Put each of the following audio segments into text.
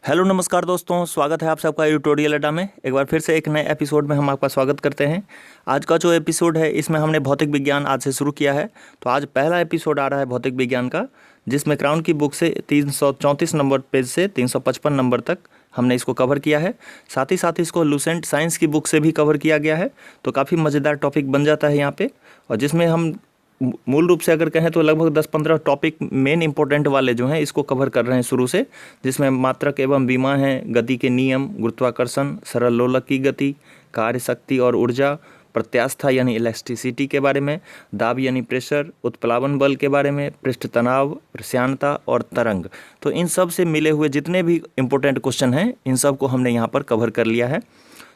Hello नमस्कार दोस्तों, स्वागत है आप सबका ट्यूटोरियल अड्डा में। एक बार फिर से एक नए एपिसोड में हम आपका स्वागत करते हैं। आज का जो एपिसोड है इसमें हमने भौतिक विज्ञान आज से शुरू किया है। तो आज पहला एपिसोड आ रहा है भौतिक विज्ञान का, जिसमें क्राउन की बुक से 334 नंबर पेज से 355 नंबर तक हमने इसको कवर किया है। साथ ही इसको लुसेंट साइंस की बुक से भी कवर किया गया है। तो काफ़ी मज़ेदार टॉपिक बन जाता है यहाँ पे, और जिसमें हम मूल रूप से अगर कहें तो लगभग 10-15 टॉपिक मेन इंपॉर्टेंट वाले जो हैं इसको कवर कर रहे हैं शुरू से, जिसमें मात्रक एवं विमा हैं, गति के नियम, गुरुत्वाकर्षण, सरल लोलक की गति, कार्य शक्ति और ऊर्जा, प्रत्यास्था यानी इलेक्ट्रिसिटी के बारे में, दाब यानी प्रेशर, उत्प्लावन बल के बारे में, पृष्ठ तनाव, प्रश्यानता और तरंग। तो इन सब से मिले हुए जितने भी इम्पोर्टेंट क्वेश्चन हैं इन सब को हमने यहाँ पर कवर कर लिया है।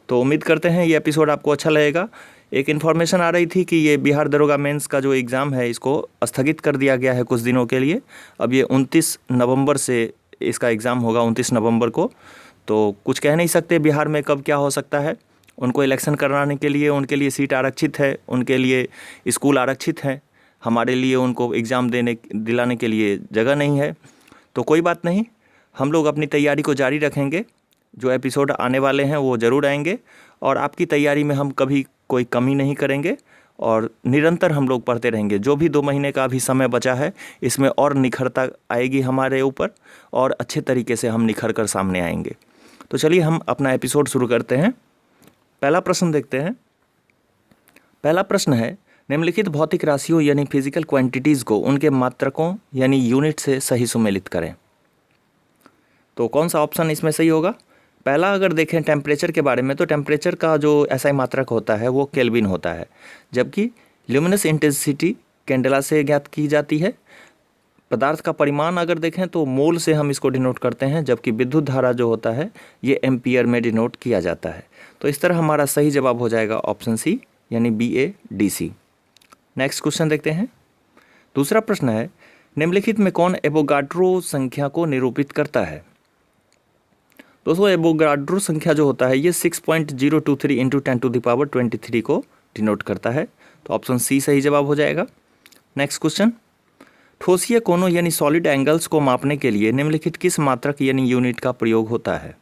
तो उम्मीद करते हैं ये एपिसोड आपको अच्छा लगेगा। एक इन्फॉर्मेशन आ रही थी कि ये बिहार दरोगा मेंस का जो एग्ज़ाम है इसको स्थगित कर दिया गया है कुछ दिनों के लिए। अब ये 29 नवंबर से इसका एग्ज़ाम होगा, 29 नवंबर को। तो कुछ कह नहीं सकते बिहार में कब क्या हो सकता है। उनको इलेक्शन कराने के लिए उनके लिए सीट आरक्षित है, उनके लिए स्कूल आरक्षित है, हमारे लिए उनको एग्ज़ाम दिलाने के लिए जगह नहीं है। तो कोई बात नहीं, हम लोग अपनी तैयारी को जारी रखेंगे। जो एपिसोड आने वाले हैं वो ज़रूर आएंगे, और आपकी तैयारी में हम कभी कोई कमी नहीं करेंगे, और निरंतर हम लोग पढ़ते रहेंगे। जो भी 2 महीने का अभी समय बचा है इसमें और निखरता आएगी हमारे ऊपर, और अच्छे तरीके से हम निखर कर सामने आएंगे। तो चलिए हम अपना एपिसोड शुरू करते हैं। पहला प्रश्न देखते हैं। पहला प्रश्न है, निम्नलिखित भौतिक राशियों यानी फिजिकल क्वांटिटीज़ को उनके मात्रकों यानी यूनिट से सही सुमेलित करें। तो कौन सा ऑप्शन इसमें सही होगा? पहला अगर देखें टेम्परेचर के बारे में, तो टेम्परेचर का जो एसआई मात्रक होता है वो केल्विन होता है, जबकि ल्यूमिनस इंटेंसिटी कैंडेला से ज्ञात की जाती है। पदार्थ का परिमाण अगर देखें तो मोल से हम इसको डिनोट करते हैं, जबकि विद्युत धारा जो होता है ये एम्पियर में डिनोट किया जाता है। तो इस तरह हमारा सही जवाब हो जाएगा ऑप्शन सी यानी BADC। नेक्स्ट क्वेश्चन देखते हैं। दूसरा प्रश्न है, निम्नलिखित में कौन एवोगाड्रो संख्या को निरूपित करता है? दोस्तों एवोगाड्रो संख्या जो होता है ये 6.023 × 10⁻23 को डिनोट करता है। तो ऑप्शन सी सही जवाब हो जाएगा। नेक्स्ट क्वेश्चन, ठोसीय कोनों यानी सॉलिड एंगल्स को मापने के लिए निम्नलिखित किस मात्रक यानी यूनिट का प्रयोग होता है?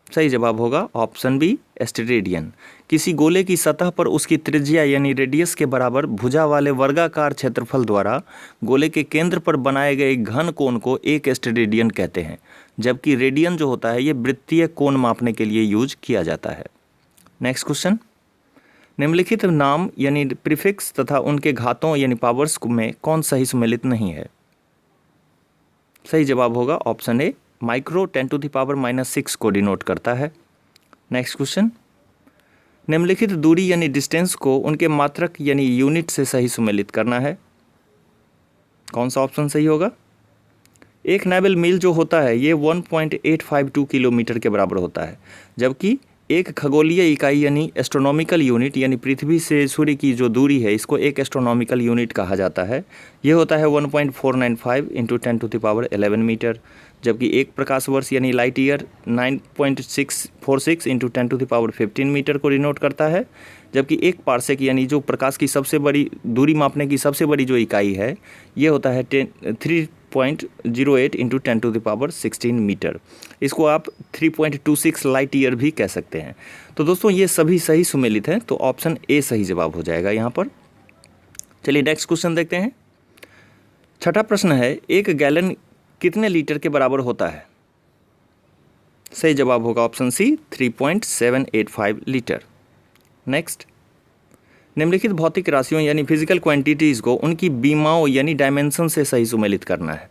सही जवाब होगा ऑप्शन बी एस्टेरेडियन। किसी गोले की सतह पर उसकी त्रिज्या यानी रेडियस के बराबर भुजा वाले वर्गाकार क्षेत्रफल द्वारा गोले के केंद्र पर बनाए गए घन कोण को एक एस्टेरेडियन कहते हैं, जबकि रेडियन जो होता है ये वृत्तीय कोण मापने के लिए यूज किया जाता है। नेक्स्ट क्वेश्चन, निम्नलिखित नाम यानी प्रीफिक्स तथा उनके घातों यानी पावर्स में कौन सही सुमेलित नहीं है? सही जवाब होगा ऑप्शन ए माइक्रो 10⁻⁻6 को डिनोट करता है। नेक्स्ट क्वेश्चन, निम्नलिखित दूरी यानी डिस्टेंस को उनके मात्रक यानी यूनिट से सही सुमेलित करना है। कौन सा ऑप्शन सही होगा? एक नेवल मील जो होता है ये 1.852 किलोमीटर के बराबर होता है, जबकि एक खगोलीय इकाई यानी एस्ट्रोनॉमिकल यूनिट यानी पृथ्वी से सूर्य की जो दूरी है इसको एक एस्ट्रोनॉमिकल यूनिट कहा जाता है। ये होता है 1.495 × 10⁻11 मीटर, जबकि एक प्रकाश वर्ष यानी लाइट ईयर 9.646 × 10⁻15 मीटर को डिनोट करता है, जबकि एक पार्सेक यानी जो प्रकाश की सबसे बड़ी दूरी मापने की सबसे बड़ी जो इकाई है ये होता है 3.08 × 10⁻16 मीटर। इसको आप 3.26 लाइट ईयर भी कह सकते हैं। तो दोस्तों ये सभी सही सुमेलित हैं, तो ऑप्शन ए सही जवाब हो जाएगा यहाँ पर। चलिए नेक्स्ट क्वेश्चन देखते हैं। छठा प्रश्न है, एक गैलन कितने लीटर के बराबर होता है? सही जवाब होगा ऑप्शन सी 3.785 लीटर। नेक्स्ट, निम्नलिखित भौतिक राशियों यानी फिजिकल क्वांटिटीज़ को उनकी बीमाओं यानी डायमेंशन से सही सुमेलित करना है।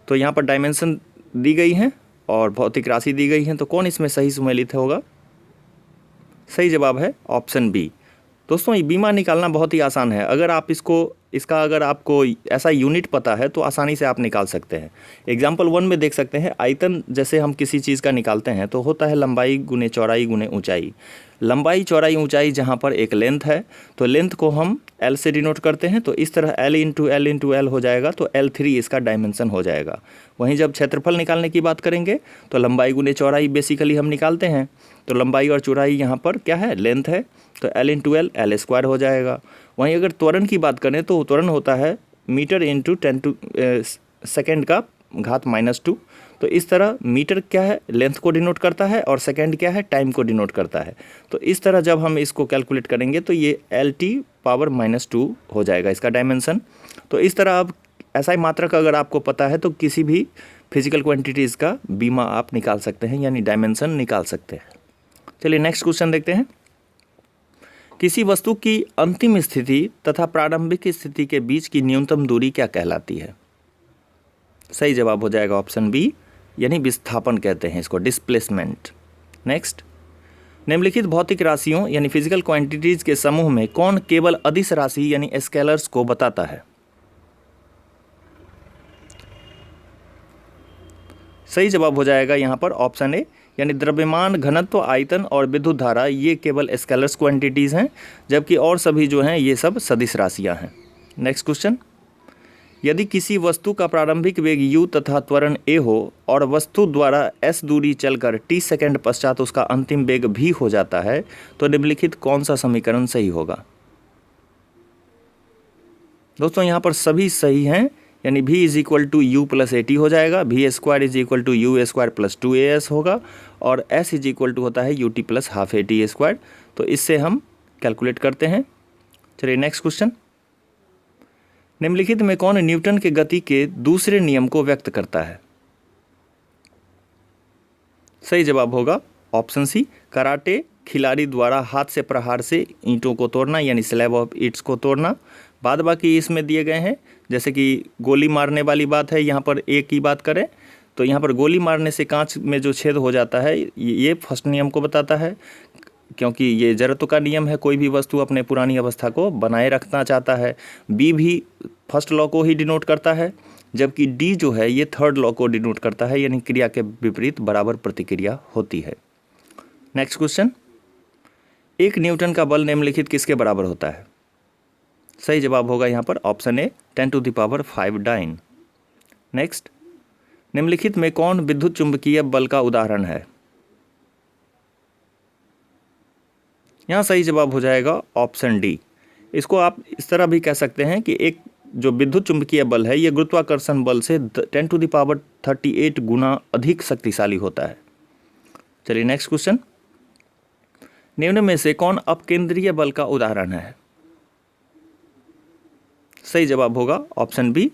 तो यहाँ पर डायमेंशन दी गई हैं और भौतिक राशि दी गई हैं, तो कौन इसमें सही सुमेलित होगा? सही जवाब है ऑप्शन बी। दोस्तों ये बीमा निकालना बहुत ही आसान है। अगर आप इसका अगर आपको ऐसा यूनिट पता है तो आसानी से आप निकाल सकते हैं। एग्जाम्पल 1 में देख सकते हैं, आयतन जैसे हम किसी चीज़ का निकालते हैं तो होता है लंबाई गुने चौड़ाई गुने ऊंचाई। लंबाई चौड़ाई ऊंचाई जहाँ पर एक लेंथ है तो लेंथ को हम L से डिनोट करते हैं, तो इस तरह L × L × L हो जाएगा, तो L3 इसका डायमेंशन हो जाएगा। वहीं जब क्षेत्रफल निकालने की बात करेंगे तो लंबाई गुने चौड़ाई बेसिकली हम निकालते हैं, तो लंबाई और चौड़ाई यहाँ पर क्या है? लेंथ है, तो L × L L² हो जाएगा। वहीं अगर त्वरण की बात करें तो त्वरण होता है मीटर × 10 सेकेंड का घात -2। तो इस तरह मीटर क्या है, लेंथ को डिनोट करता है, और सेकेंड क्या है, टाइम को डिनोट करता है। तो इस तरह जब हम इसको कैलकुलेट करेंगे तो ये LT⁻², हो जाएगा इसका डायमेंशन। तो इस तरह अब SI मात्रक अगर आपको पता है तो किसी भी फिजिकल क्वांटिटीज़ का बीमा आप निकाल सकते हैं, यानी डायमेंशन निकाल सकते हैं। चलिए नेक्स्ट क्वेश्चन देखते हैं। किसी वस्तु की अंतिम स्थिति तथा प्रारंभिक स्थिति के बीच की न्यूनतम दूरी क्या कहलाती है? सही जवाब हो जाएगा ऑप्शन बी, यानी विस्थापन कहते हैं इसको, डिस्प्लेसमेंट। नेक्स्ट, निम्नलिखित भौतिक राशियों यानी फिजिकल क्वांटिटीज के समूह में कौन केवल अदिश राशि यानी स्केलर्स को बताता है? सही जवाब हो जाएगा यहाँ पर ऑप्शन ए, यानी द्रव्यमान, घनत्व, आयतन और विद्युत धारा ये केवल स्केलर्स क्वांटिटीज़ हैं, जबकि और सभी जो हैं ये सब सदिश राशियाँ हैं। नेक्स्ट क्वेश्चन, यदि किसी वस्तु का प्रारंभिक वेग u तथा त्वरण a हो और वस्तु द्वारा s दूरी चलकर t सेकंड पश्चात उसका अंतिम वेग v हो जाता है, तो निम्नलिखित कौन सा समीकरण सही होगा? दोस्तों यहाँ पर सभी सही हैं, यानी v = u + at हो जाएगा, v² = u² + 2as होगा, और s = होता है ut + ½ at²। तो इससे हम कैलकुलेट करते हैं। चलिए नेक्स्ट क्वेश्चन, निम्नलिखित में कौन न्यूटन के गति के दूसरे नियम को व्यक्त करता है? सही जवाब होगा ऑप्शन सी, कराटे खिलाड़ी द्वारा हाथ से प्रहार से ईंटों को तोड़ना, यानी स्लैब ऑफ ईंट्स को तोड़ना। बाद बाकी इसमें दिए गए हैं, जैसे कि गोली मारने वाली बात है, यहाँ पर एक की बात करें तो यहाँ पर गोली मारने से कांच में जो छेद हो जाता है ये फर्स्ट नियम को बताता है, क्योंकि ये जड़त्व का नियम है, कोई भी वस्तु अपने पुरानी अवस्था को बनाए रखना चाहता है। बी भी फर्स्ट लॉ को ही डिनोट करता है, जबकि डी जो है ये थर्ड लॉ को डिनोट करता है, यानी क्रिया के विपरीत बराबर प्रतिक्रिया होती है। नेक्स्ट क्वेश्चन, 1 न्यूटन का बल निम्नलिखित किसके बराबर होता है? सही जवाब होगा यहाँ पर ऑप्शन ए, 10⁵ डाइन। नेक्स्ट, निम्नलिखित में कौन विद्युत चुंबकीय बल का उदाहरण है? यहाँ सही जवाब हो जाएगा ऑप्शन डी। इसको आप इस तरह भी कह सकते हैं कि एक जो विद्युत चुंबकीय बल है ये गुरुत्वाकर्षण बल से 10⁻38 गुना अधिक शक्तिशाली होता है। चलिए नेक्स्ट क्वेश्चन, निम्न में से कौन अपकेंद्रीय बल का उदाहरण है? सही जवाब होगा ऑप्शन बी,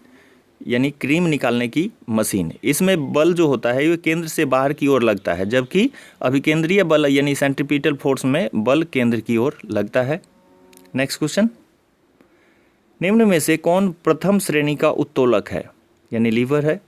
यानी क्रीम निकालने की मशीन। इसमें बल जो होता है ये केंद्र से बाहर की ओर लगता है, जबकि अभिकेंद्रीय बल यानी सेंट्रीपिटल फोर्स में बल केंद्र की ओर लगता है। नेक्स्ट क्वेश्चन, निम्न में से कौन प्रथम श्रेणी का उत्तोलक है, यानी लीवर है?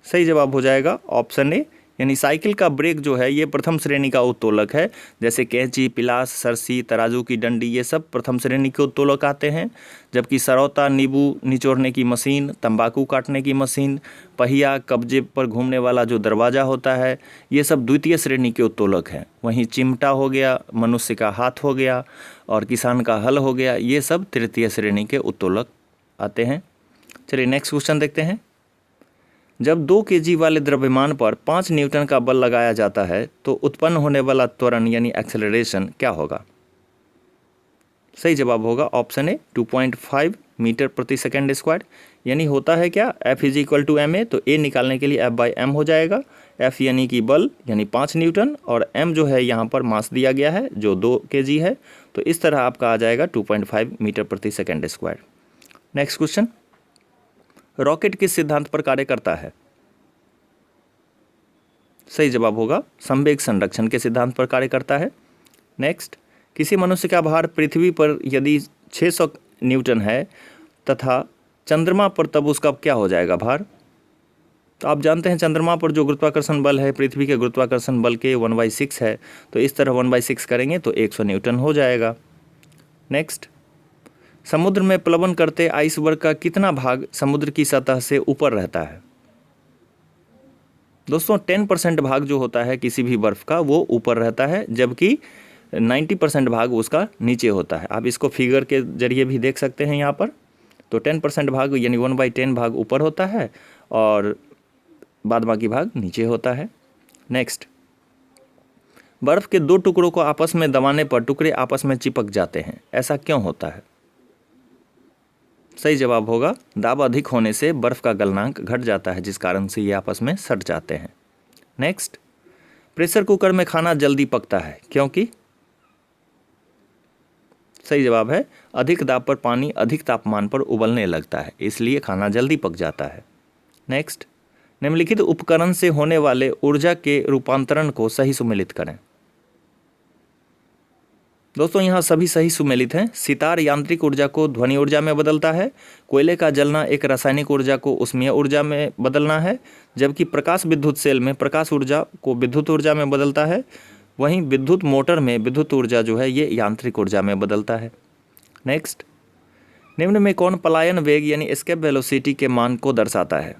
सही जवाब हो जाएगा ऑप्शन ए, यानी साइकिल का ब्रेक जो है ये प्रथम श्रेणी का उत्तोलक है। जैसे कैंची, पिलास, सरसी, तराजू की डंडी ये सब प्रथम श्रेणी के उत्तोलक आते हैं, जबकि सरौता, नींबू निचोड़ने की मशीन, तंबाकू काटने की मशीन, पहिया, कब्जे पर घूमने वाला जो दरवाज़ा होता है ये सब द्वितीय श्रेणी के उत्तोलक हैं। वहीं चिमटा हो गया, मनुष्य का हाथ हो गया और किसान का हल हो गया, ये सब तृतीय श्रेणी के उत्तोलक आते हैं। चलिए नेक्स्ट क्वेश्चन देखते हैं। जब 2 kg वाले द्रव्यमान पर 5 न्यूटन का बल लगाया जाता है तो उत्पन्न होने वाला त्वरण यानी एक्सेलरेशन क्या होगा? सही जवाब होगा ऑप्शन ए, 2.5 मीटर प्रति सेकंड स्क्वायर। यानी होता है क्या, F = ma, तो a निकालने के लिए F/m हो जाएगा। F यानी कि बल यानी 5 न्यूटन, और m जो है यहाँ पर मास दिया गया है जो 2 kg है। तो इस तरह आपका आ जाएगा 2.5 मीटर प्रति second square. Next question, rocket किस सिद्धांत पर कार्य करता है? सही जवाब होगा संवेग संरक्षण के सिद्धांत पर कार्य करता है। नेक्स्ट, किसी मनुष्य का भार पृथ्वी पर यदि 600 न्यूटन है तथा चंद्रमा पर, तब उसका क्या हो जाएगा भार? तो आप जानते हैं चंद्रमा पर जो गुरुत्वाकर्षण बल है पृथ्वी के गुरुत्वाकर्षण बल के 1/6 है, तो इस तरह 1/6 करेंगे तो 100 न्यूटन हो जाएगा। नेक्स्ट, समुद्र में प्लवन करते आइसबर्ग का कितना भाग समुद्र की सतह से ऊपर रहता है? दोस्तों 10% भाग जो होता है किसी भी बर्फ़ का वो ऊपर रहता है, जबकि 90% भाग उसका नीचे होता है। आप इसको फिगर के जरिए भी देख सकते हैं यहाँ पर। तो 10% भाग यानी 1/10 भाग ऊपर होता है और बाद बाकी भाग नीचे होता है। नेक्स्ट, बर्फ़ के 2 टुकड़ों को आपस में दबाने पर टुकड़े आपस में चिपक जाते हैं, ऐसा क्यों होता है? सही जवाब होगा दाब अधिक होने से बर्फ का गलनांक घट जाता है, जिस कारण से ये आपस में सट जाते हैं। नेक्स्ट, प्रेशर कुकर में खाना जल्दी पकता है क्योंकि? सही जवाब है अधिक दाब पर पानी अधिक तापमान पर उबलने लगता है, इसलिए खाना जल्दी पक जाता है। नेक्स्ट, निम्नलिखित उपकरण से होने वाले ऊर्जा के रूपांतरण को सही सुमेलित करें। दोस्तों यहाँ सभी सही सुमेलित हैं। सितार यांत्रिक ऊर्जा को ध्वनि ऊर्जा में बदलता है, कोयले का जलना एक रासायनिक ऊर्जा को ऊष्मीय ऊर्जा में बदलना है, जबकि प्रकाश विद्युत सेल में प्रकाश ऊर्जा को विद्युत ऊर्जा में बदलता है, वहीं विद्युत मोटर में विद्युत ऊर्जा जो है ये यांत्रिक ऊर्जा में बदलता है। नेक्स्ट, निम्न में कौन पलायन वेग यानी एस्केप वेलोसिटी के मान को दर्शाता है?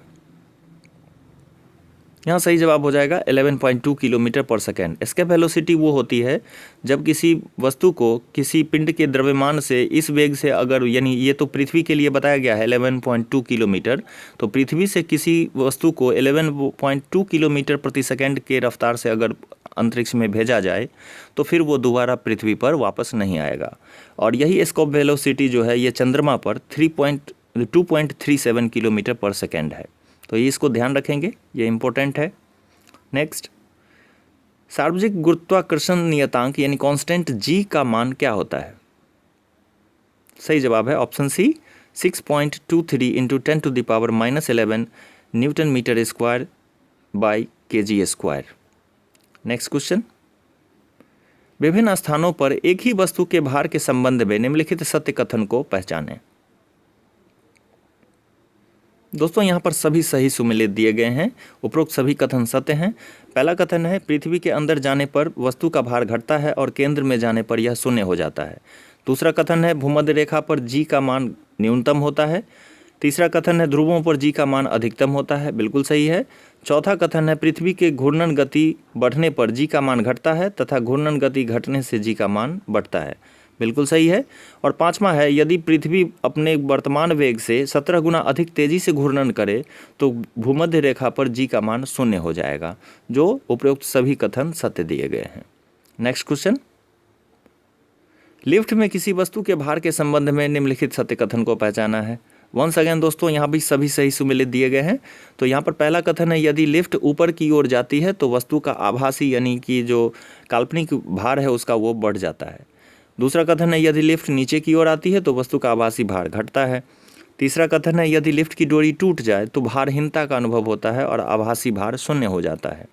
यहाँ सही जवाब हो जाएगा 11.2 किलोमीटर पर सेकेंड। एस्केप वेलोसिटी वो होती है जब किसी वस्तु को किसी पिंड के द्रव्यमान से इस वेग से अगर, यानी ये तो पृथ्वी के लिए बताया गया है 11.2 किलोमीटर, तो पृथ्वी से किसी वस्तु को 11.2 किलोमीटर प्रति सेकेंड के रफ्तार से अगर अंतरिक्ष में भेजा जाए तो फिर वो दोबारा पृथ्वी पर वापस नहीं आएगा। और यही एस्केप वेलोसिटी जो है ये चंद्रमा पर 2.37 किलोमीटर पर सेकेंड है। तो ये इसको ध्यान रखेंगे, ये इंपॉर्टेंट है। नेक्स्ट, सार्वजिक गुरुत्वाकर्षण नियतांक यानी कांस्टेंट जी का मान क्या होता है? सही जवाब है option C 6.23 × 10⁻⁻11 newton metre square by kg square. Next question, विभिन्न स्थानों पर एक ही वस्तु के भार के संबंध में निम्नलिखित सत्य कथन को पहचानें। दोस्तों यहाँ पर सभी सही सुमेलित दिए गए हैं, उपरोक्त सभी कथन सत्य हैं। पहला कथन है पृथ्वी के अंदर जाने पर वस्तु का भार घटता है और केंद्र में जाने पर यह शून्य हो जाता है। दूसरा कथन है भूमध्य रेखा पर जी का मान न्यूनतम होता है। तीसरा कथन है ध्रुवों पर जी का मान अधिकतम होता है, बिल्कुल सही है। चौथा कथन है पृथ्वी के घूर्णन गति बढ़ने पर जी का मान घटता है तथा घूर्णन गति घटने से जी का मान बढ़ता है, बिल्कुल सही है। और पांचवा है यदि पृथ्वी अपने वर्तमान वेग से 17 गुना अधिक तेजी से घूर्णन करे तो भूमध्य रेखा पर जी का मान शून्य हो जाएगा। जो उपरोक्त सभी कथन सत्य दिए गए हैं। नेक्स्ट क्वेश्चन, लिफ्ट में किसी वस्तु के भार के संबंध में निम्नलिखित सत्य कथन को पहचाना है। वंस अगेन दोस्तों यहाँ भी सभी सही सुमेलित दिए गए हैं। तो यहाँ पर पहला कथन है यदि लिफ्ट ऊपर की ओर जाती है तो वस्तु का आभासी यानी कि जो काल्पनिक भार है उसका वो बढ़ जाता है। दूसरा कथन है यदि लिफ्ट नीचे की ओर आती है तो वस्तु का आभासी भार घटता है। तीसरा कथन है यदि लिफ्ट की डोरी टूट जाए तो भारहीनता का अनुभव होता है और आभासी भार शून्य हो जाता है।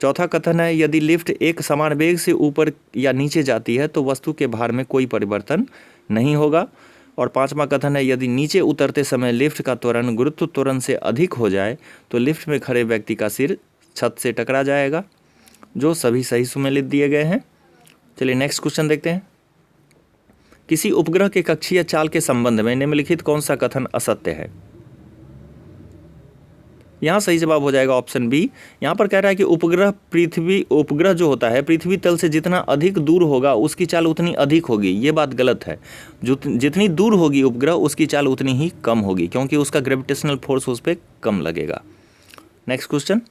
चौथा कथन है यदि लिफ्ट एक समान वेग से ऊपर या नीचे जाती है तो वस्तु के भार में कोई परिवर्तन नहीं होगा। और पांचवा कथन है यदि नीचे उतरते समय लिफ्ट का त्वरण गुरुत्व त्वरण से अधिक हो जाए तो लिफ्ट में खड़े व्यक्ति का सिर छत से टकरा जाएगा। जो सभी सही सुमेलित दिए गए हैं। चलिए नेक्स्ट क्वेश्चन देखते हैं। किसी उपग्रह के कक्षीय चाल के संबंध में निम्नलिखित कौन सा कथन असत्य है? यहाँ सही जवाब हो जाएगा ऑप्शन बी। यहाँ पर कह रहा है कि उपग्रह जो होता है पृथ्वी तल से जितना अधिक दूर होगा उसकी चाल उतनी अधिक होगी। ये बात गलत है। जितनी दूर होगी उपग्रह उसकी चाल उतनी ही कम होगी क्योंकि उसका ग्रेविटेशनल फोर्स उस पर कम लगेगा। नेक्स्ट क्वेश्चन,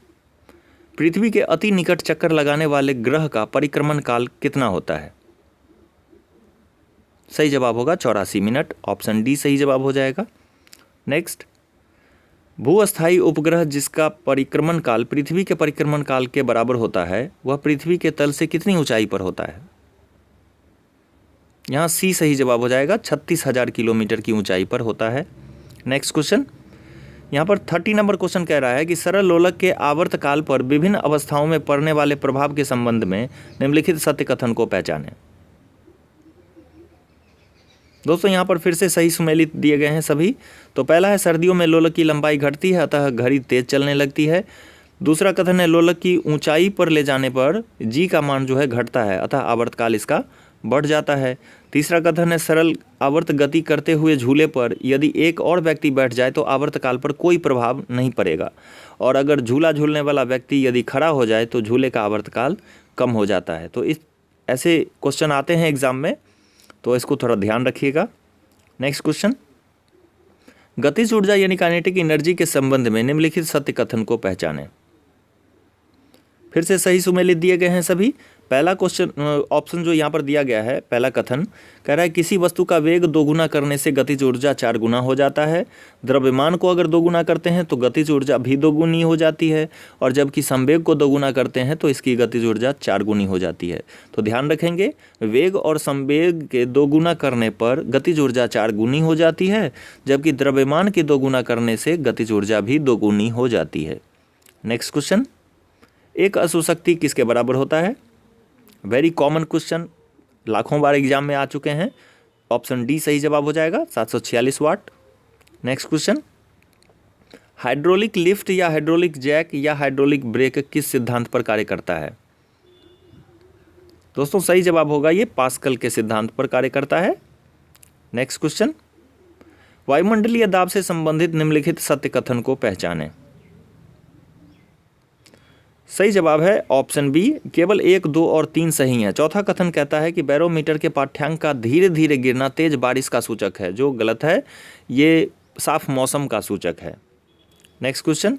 पृथ्वी के अति निकट चक्कर लगाने वाले ग्रह का परिक्रमण काल कितना होता है? सही जवाब होगा 84 मिनट, ऑप्शन डी सही जवाब हो जाएगा। नेक्स्ट, भूअस्थायी उपग्रह जिसका परिक्रमण काल पृथ्वी के परिक्रमण काल के बराबर होता है वह पृथ्वी के तल से कितनी ऊंचाई पर होता है? यहाँ सी सही जवाब हो जाएगा 36,000 किलोमीटर की ऊंचाई पर होता है। नेक्स्ट क्वेश्चन, यहाँ पर 30 नंबर क्वेश्चन कह रहा है कि सरल लोलक के आवर्त काल पर विभिन्न अवस्थाओं में पड़ने वाले प्रभाव के संबंध में निम्नलिखित सत्य कथन को पहचानें। दोस्तों यहाँ पर फिर से सही सुमेलित दिए गए हैं सभी। तो पहला है सर्दियों में लोलक की लंबाई घटती है अतः घड़ी तेज चलने लगती है। दूसरा कथन है लोलक की ऊंचाई पर ले जाने पर जी का मान जो है घटता है अतः आवर्तकाल इसका बढ़ जाता है। तीसरा कथन है सरल आवर्त गति करते हुए झूले पर यदि एक और व्यक्ति बैठ जाए तो आवर्तकाल पर कोई प्रभाव नहीं पड़ेगा और अगर झूला झूलने वाला व्यक्ति यदि खड़ा हो जाए तो झूले का आवर्तकाल कम हो जाता है। तो इस ऐसे क्वेश्चन आते हैं एग्जाम में, तो इसको थोड़ा ध्यान रखिएगा। नेक्स्ट क्वेश्चन, गतिज ऊर्जा यानी काइनेटिक एनर्जी के संबंध में निम्नलिखित सत्य कथन को पहचानें। फिर से सही सुमेलित दिए गए हैं सभी। पहला क्वेश्चन ऑप्शन जो यहाँ पर दिया गया है, पहला कथन कह रहा है किसी वस्तु का वेग दोगुना करने से गतिज ऊर्जा 4 गुना हो जाता है। द्रव्यमान को अगर दोगुना करते हैं तो गतिज ऊर्जा भी दोगुनी हो जाती है, और जबकि संवेग को दोगुना करते हैं तो इसकी गतिज ऊर्जा 4 गुनी हो जाती है। तो ध्यान रखेंगे, वेग और संवेग के दोगुना करने पर गतिज ऊर्जा 4 गुनी हो जाती है, जबकि द्रव्यमान के दोगुना करने से गतिज ऊर्जा भी दोगुनी हो जाती है। नेक्स्ट क्वेश्चन, एक अशुशक्ति किसके बराबर होता है? वेरी कॉमन क्वेश्चन, लाखों बार एग्जाम में आ चुके हैं। ऑप्शन डी सही जवाब हो जाएगा, 746 वाट। नेक्स्ट क्वेश्चन, हाइड्रोलिक लिफ्ट या हाइड्रोलिक जैक या हाइड्रोलिक ब्रेक किस सिद्धांत पर कार्य करता है? दोस्तों सही जवाब होगा ये पास्कल के सिद्धांत पर कार्य करता है। नेक्स्ट क्वेश्चन, वायुमंडलीय दाब से संबंधित निम्नलिखित सत्य कथन को पहचानें। सही जवाब है ऑप्शन बी, केवल 1, 2 और 3 सही है। चौथा कथन कहता है कि बैरोमीटर के पाठ्यांक का धीरे धीरे गिरना तेज बारिश का सूचक है, जो गलत है, ये साफ मौसम का सूचक है। नेक्स्ट क्वेश्चन,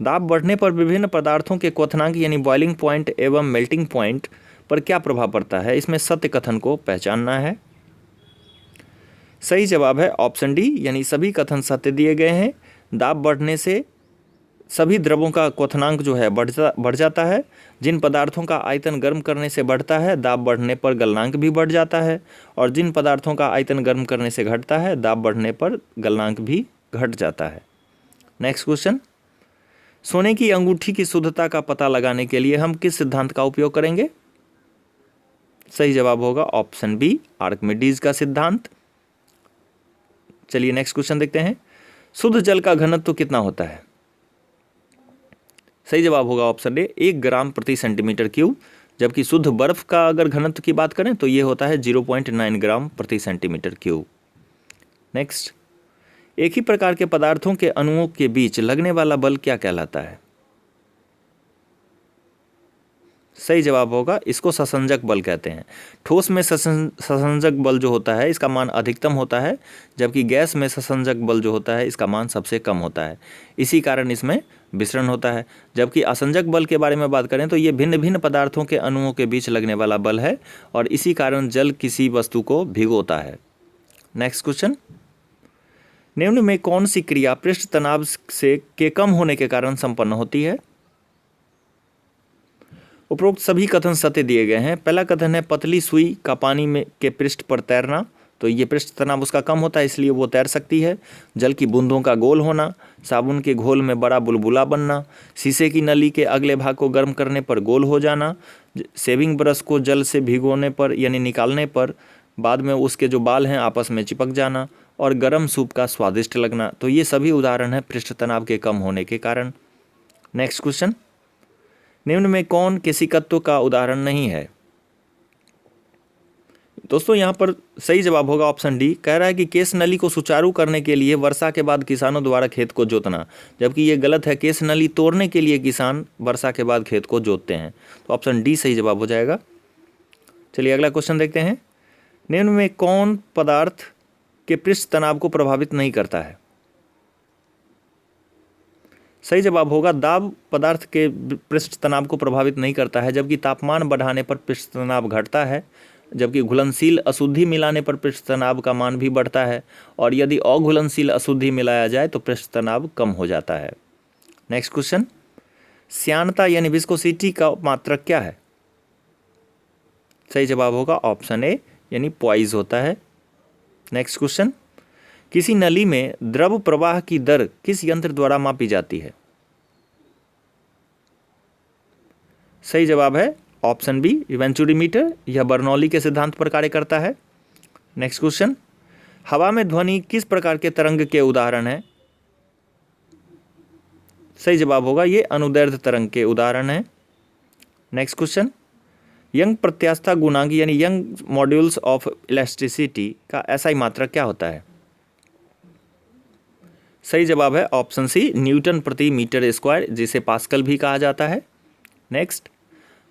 दाब बढ़ने पर विभिन्न पदार्थों के क्वथनांक यानी बॉइलिंग पॉइंट एवं मेल्टिंग पॉइंट पर क्या प्रभाव पड़ता है? इसमें सत्य कथन को पहचानना है। सही जवाब है ऑप्शन डी, यानी सभी कथन सत्य दिए गए हैं। दाब बढ़ने से सभी द्रवों का क्वथनांक जो है बढ़ जाता है। जिन पदार्थों का आयतन गर्म करने से बढ़ता है, दाब बढ़ने पर गलनांक भी बढ़ जाता है, और जिन पदार्थों का आयतन गर्म करने से घटता है, दाब बढ़ने पर गलनांक भी घट जाता है। नेक्स्ट क्वेश्चन, सोने की अंगूठी की शुद्धता का पता लगाने के लिए हम किस सिद्धांत का उपयोग करेंगे? सही जवाब होगा ऑप्शन बी, आर्किमिडीज का सिद्धांत। चलिए नेक्स्ट क्वेश्चन देखते हैं, शुद्ध जल का घनत्व कितना होता है? सही जवाब होगा ऑप्शन ए, 1 ग्राम प्रति सेंटीमीटर क्यूब, जबकि शुद्ध बर्फ का अगर घनत्व की बात करें तो ये होता है 0.9 ग्राम प्रति सेंटीमीटर क्यूब। नेक्स्ट, एक ही प्रकार के पदार्थों के अणुओं के बीच लगने वाला बल क्या कहलाता है? सही जवाब होगा, इसको ससंजक बल कहते हैं। ठोस में ससंजक बल जो होता है इसका मान अधिकतम होता है, जबकि गैस में ससंजक बल जो होता है इसका मान सबसे कम होता है। इसी कारण इसमें विसरण होता है। जबकि असंजक बल के बारे में बात करें तो ये भिन्न भिन्न पदार्थों के अणुओं के बीच लगने वाला बल है, और इसी कारण जल किसी वस्तु को भिगोता है। नेक्स्ट क्वेश्चन, निम्न में कौन सी क्रिया पृष्ठ तनाव के कम होने के कारण संपन्न होती है? उपरोक्त सभी कथन सत्य दिए गए हैं। पहला कथन है पतली सुई का पानी में के पृष्ठ पर तैरना, तो ये पृष्ठ तनाव उसका कम होता है, इसलिए वो तैर सकती है। जल की बूंदों का गोल होना, साबुन के घोल में बड़ा बुलबुला बनना, शीशे की नली के अगले भाग को गर्म करने पर गोल हो जाना, शेविंग ब्रश को जल से भिगोने पर यानी निकालने पर बाद में उसके जो बाल हैं आपस में चिपक जाना, और गर्म सूप का स्वादिष्ट लगना। तो ये सभी उदाहरण हैं पृष्ठ तनाव के कम होने के कारण। नेक्स्ट क्वेश्चन, निम्न में कौन केशिकत्व का उदाहरण नहीं है? दोस्तों यहाँ पर सही जवाब होगा ऑप्शन डी, कह रहा है कि केश नली को सुचारू करने के लिए वर्षा के बाद किसानों द्वारा खेत को जोतना, जबकि ये गलत है। केश नली तोड़ने के लिए किसान वर्षा के बाद खेत को जोतते हैं। तो ऑप्शन डी सही जवाब हो जाएगा। चलिए अगला क्वेश्चन देखते हैं, निम्न में कौन पदार्थ के पृष्ठ तनाव को प्रभावित नहीं करता है? सही जवाब होगा दाब पदार्थ के पृष्ठ तनाव को प्रभावित नहीं करता है, जबकि तापमान बढ़ाने पर पृष्ठ तनाव घटता है, जबकि घुलनशील अशुद्धि मिलाने पर पृष्ठ तनाव का मान भी बढ़ता है, और यदि अघुलनशील अशुद्धि मिलाया जाए तो पृष्ठ तनाव कम हो जाता है। नेक्स्ट क्वेश्चन, श्यानता यानी विस्कोसिटी का मात्रक क्या है? सही जवाब होगा ऑप्शन ए, यानी पॉइज होता है। नेक्स्ट क्वेश्चन, किसी नली में द्रव प्रवाह की दर किस यंत्र द्वारा मापी जाती है? सही जवाब है ऑप्शन बी, वेंचुरीमीटर। यह बर्नौली के सिद्धांत पर कार्य करता है। नेक्स्ट क्वेश्चन, हवा में ध्वनि किस प्रकार के तरंग के उदाहरण है? सही जवाब होगा ये अनुदैर्ध्य तरंग के उदाहरण है। नेक्स्ट क्वेश्चन, यंग प्रत्यास्थता गुणांक यानी यंग मॉड्यूल्स ऑफ इलास्टिसिटी का एसआई मात्रक क्या होता है? सही जवाब है ऑप्शन सी, न्यूटन प्रति मीटर स्क्वायर, जिसे पास्कल भी कहा जाता है। नेक्स्ट,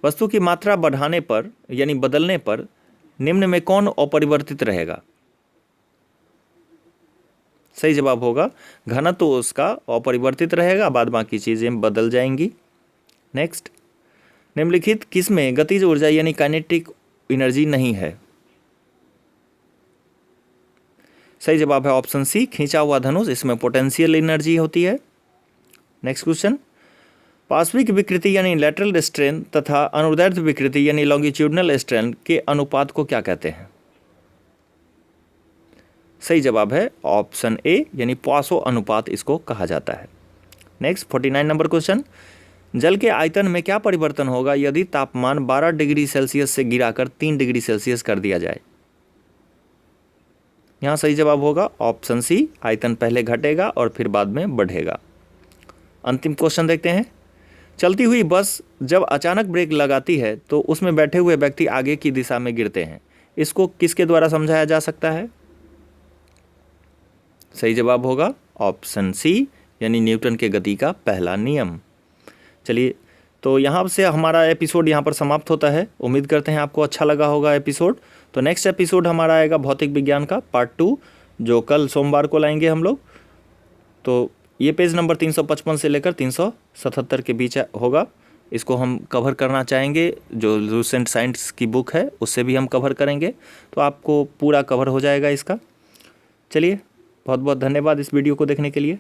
वस्तु की मात्रा बढ़ाने पर यानी बदलने पर निम्न में कौन अपरिवर्तित रहेगा? सही जवाब होगा घनत्व तो उसका अपरिवर्तित रहेगा, बाद बाकी चीजें बदल जाएंगी। नेक्स्ट, निम्नलिखित किसमें गतिज ऊर्जा यानी काइनेटिक एनर्जी नहीं है? सही जवाब है ऑप्शन सी, खींचा हुआ धनुष, इसमें पोटेंशियल एनर्जी होती है। नेक्स्ट क्वेश्चन, पार्श्विक विकृति यानी लैटरल स्ट्रेन तथा अनुदैर्ध्य विकृति यानी लॉन्गिट्यूडनल स्ट्रेन के अनुपात को क्या कहते हैं? सही जवाब है ऑप्शन ए यानी पॉसो अनुपात इसको कहा जाता है। नेक्स्ट 49 नंबर क्वेश्चन, जल के आयतन में क्या परिवर्तन होगा यदि तापमान 12 डिग्री सेल्सियस से गिराकर 3 डिग्री सेल्सियस कर दिया जाए? यहाँ सही जवाब होगा ऑप्शन सी, आयतन पहले घटेगा और फिर बाद में बढ़ेगा। अंतिम क्वेश्चन देखते हैं, चलती हुई बस जब अचानक ब्रेक लगाती है तो उसमें बैठे हुए व्यक्ति आगे की दिशा में गिरते हैं, इसको किसके द्वारा समझाया जा सकता है? सही जवाब होगा ऑप्शन सी यानी न्यूटन के गति का पहला नियम। चलिए, तो यहाँ से हमारा एपिसोड यहाँ पर समाप्त होता है। उम्मीद करते हैं आपको अच्छा लगा होगा एपिसोड। तो नेक्स्ट एपिसोड हमारा आएगा भौतिक विज्ञान का पार्ट 2, जो कल सोमवार को लाएंगे हम लोग। तो ये पेज नंबर 355 से लेकर 377 के बीच होगा। इसको हम कवर करना चाहेंगे, जो लूसेंट साइंस की बुक है उससे भी हम कवर करेंगे, तो आपको पूरा कवर हो जाएगा इसका। चलिए, बहुत बहुत धन्यवाद इस वीडियो को देखने के लिए।